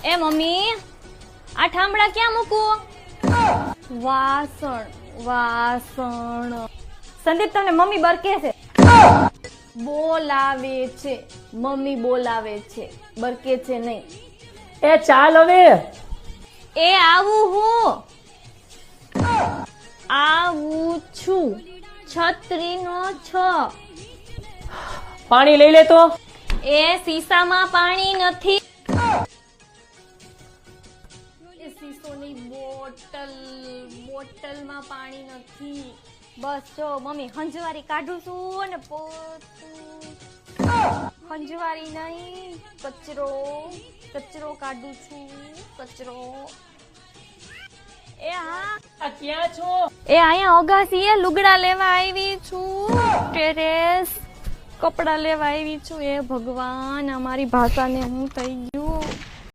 એ mummy, આ ઠામડા ક્યાં મૂકું? વાસણ વાસણ. સંદીપ તમને મમ્મી બરકે છે. બોલાવે છે, મમ્મી બોલાવે છે, બરકે છે નહીં. એ ચાલ હવે. એ આવું હું, આવું છું. છત્રીનો છ. પાણી લઈ લે તો. એ સીસામાં પાણી નથી. એ સીસોની બોટલમાં પાણી નથી. બસ જો મમ્મી હંજવારી કાઢું છું ને હંજવારી નહીં, કચરો કાઢું છું, કચરો. એ હા, આ ક્યાં છો? એ અહીંયા અગાસીએ લુગડા લેવા આવી છું. ટેરેસ કપડા લેવા આવી છું. એ ભગવાન, અમારી ભાષાને હું થઈ ગયું.